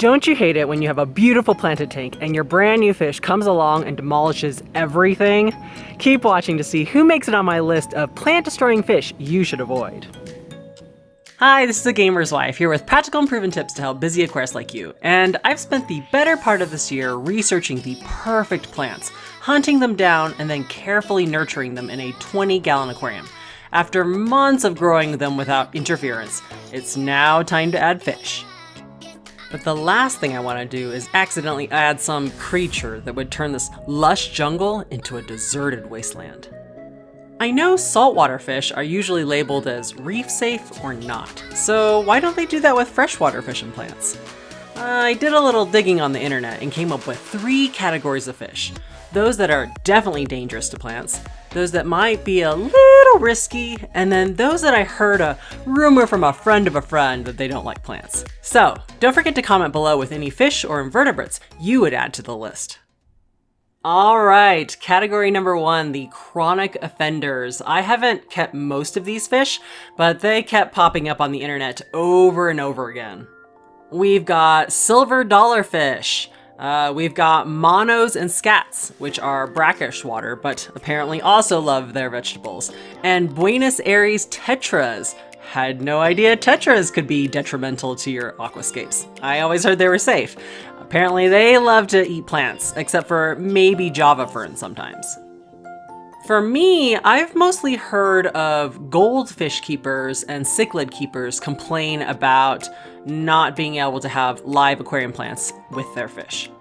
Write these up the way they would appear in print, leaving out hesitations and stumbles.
Don't you hate it when you have a beautiful planted tank and your brand new fish comes along and demolishes everything? Keep watching to see who makes it on my list of plant-destroying fish you should avoid. Hi, this is a gamer's wife here with practical and proven tips to help busy aquarists like you. And I've spent the better part of this year researching the perfect plants, hunting them down, and then carefully nurturing them in a 20-gallon aquarium. After months of growing them without interference, it's now time to add fish. But the last thing I want to do is accidentally add some creature that would turn this lush jungle into a deserted wasteland. I know saltwater fish are usually labeled as reef safe or not, so why don't they do that with freshwater fish and plants? I did a little digging on the internet and came up with 3 categories of fish. Those that are definitely dangerous to plants, those that might be a little risky, and then those that I heard a rumor from a friend of a friend that they don't like plants. So, don't forget to comment below with any fish or invertebrates you would add to the list. Alright, category number 1, the chronic offenders. I haven't kept most of these fish, but they kept popping up on the internet over and over again. We've got silver dollarfish. We've got monos and scats, which are brackish water, but apparently also love their vegetables. And Buenos Aires tetras. Had no idea tetras could be detrimental to your aquascapes. I always heard they were safe. Apparently they love to eat plants, except for maybe java fern sometimes. For me, I've mostly heard of goldfish keepers and cichlid keepers complain about not being able to have live aquarium plants with their fish.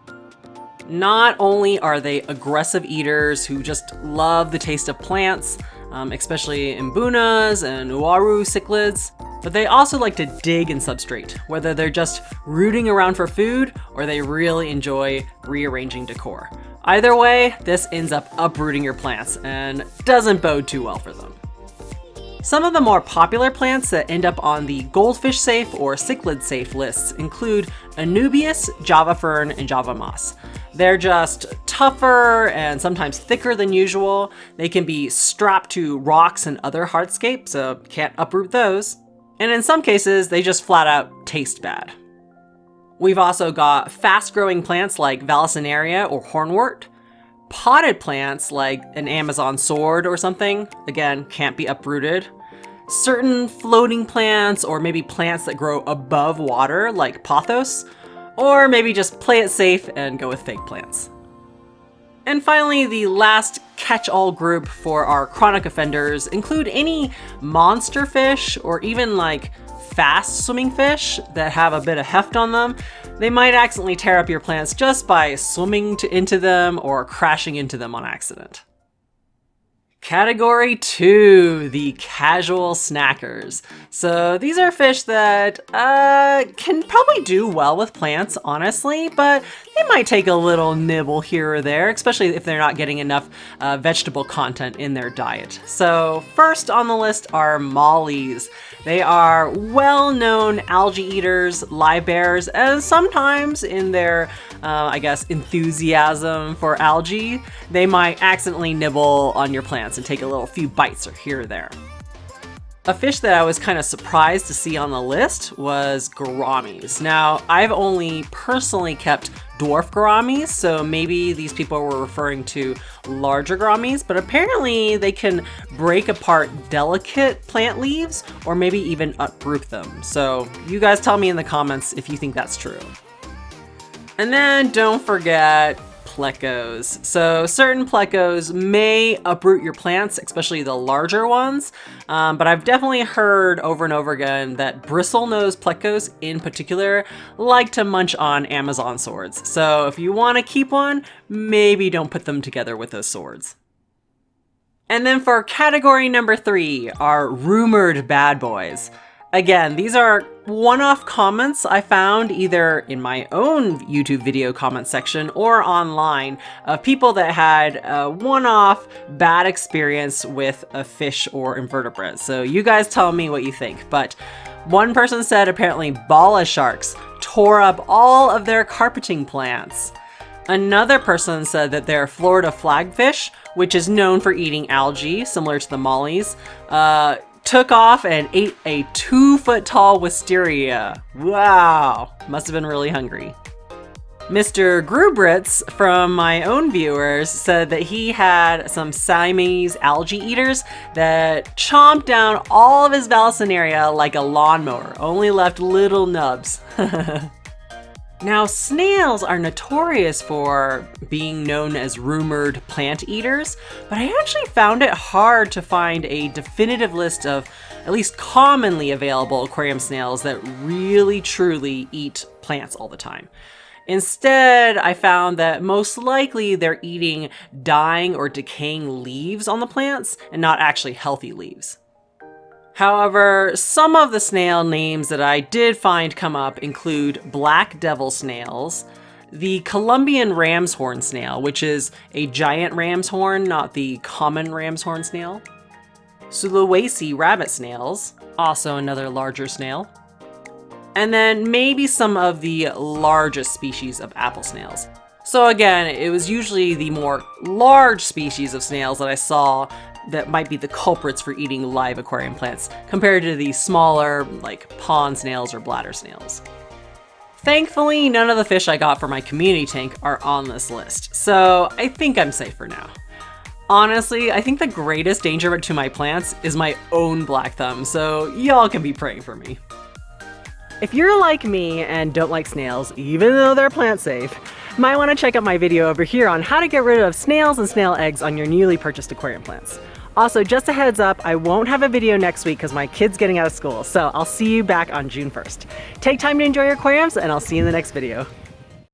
Not only are they aggressive eaters who just love the taste of plants, especially imbunas and uaru cichlids, but they also like to dig in substrate, whether they're just rooting around for food or they really enjoy rearranging decor. Either way, this ends up uprooting your plants and doesn't bode too well for them. Some of the more popular plants that end up on the goldfish safe or cichlid safe lists include Anubias, java fern, and java moss. They're just tougher and sometimes thicker than usual. They can be strapped to rocks and other hardscapes, so can't uproot those. And in some cases, they just flat out taste bad. We've also got fast-growing plants like Vallisneria or hornwort. Potted plants like an Amazon sword or something, again, can't be uprooted. Certain floating plants or maybe plants that grow above water like pothos, or maybe just play it safe and go with fake plants. And finally, the last catch-all group for our chronic offenders include any monster fish or even like fast swimming fish that have a bit of heft on them. They might accidentally tear up your plants just by swimming into them or crashing into them on accident. Category 2, the casual snackers. So these are fish that can probably do well with plants, honestly, but they might take a little nibble here or there, especially if they're not getting enough vegetable content in their diet. So first on the list are mollies. They are well-known algae eaters, live bears, and sometimes in their, enthusiasm for algae, they might accidentally nibble on your plants and take a little few bites or here or there. A fish that I was kind of surprised to see on the list was gouramis. Now, I've only personally kept dwarf gouramis, so maybe these people were referring to larger gouramis, but apparently they can break apart delicate plant leaves or maybe even uproot them. So you guys tell me in the comments if you think that's true. And then don't forget plecos. So certain plecos may uproot your plants, especially the larger ones, but I've definitely heard over and over again that bristlenose plecos in particular like to munch on Amazon swords. So if you want to keep one, maybe don't put them together with those swords. And then for category number 3, our rumored bad boys. Again, these are one-off comments I found either in my own YouTube video comment section or online of people that had a one-off bad experience with a fish or invertebrate. So you guys tell me what you think. But one person said apparently bala sharks tore up all of their carpeting plants. Another person said that their Florida flagfish, which is known for eating algae, similar to the mollies, took off and ate a 2-foot tall wisteria. Wow, must have been really hungry. Mr. Grubritz from my own viewers said that he had some Siamese algae eaters that chomped down all of his Vallisneria like a lawnmower, only left little nubs. Now, snails are notorious for being known as rumored plant eaters, but I actually found it hard to find a definitive list of at least commonly available aquarium snails that really truly eat plants all the time. Instead, I found that most likely they're eating dying or decaying leaves on the plants and not actually healthy leaves. However, some of the snail names that I did find come up include black devil snails, the Colombian ram's horn snail, which is a giant ram's horn, not the common ram's horn snail, Sulawesi rabbit snails, also another larger snail, and then maybe some of the largest species of apple snails. So again, it was usually the more large species of snails that I saw that might be the culprits for eating live aquarium plants, compared to the smaller, like pond snails or bladder snails. Thankfully, none of the fish I got for my community tank are on this list, so I think I'm safe for now. Honestly, I think the greatest danger to my plants is my own black thumb, so y'all can be praying for me. If you're like me and don't like snails, even though they're plant safe, you might want to check out my video over here on how to get rid of snails and snail eggs on your newly purchased aquarium plants. Also, just a heads up, I won't have a video next week because my kid's getting out of school, so I'll see you back on June 1st. Take time to enjoy your aquariums, and I'll see you in the next video.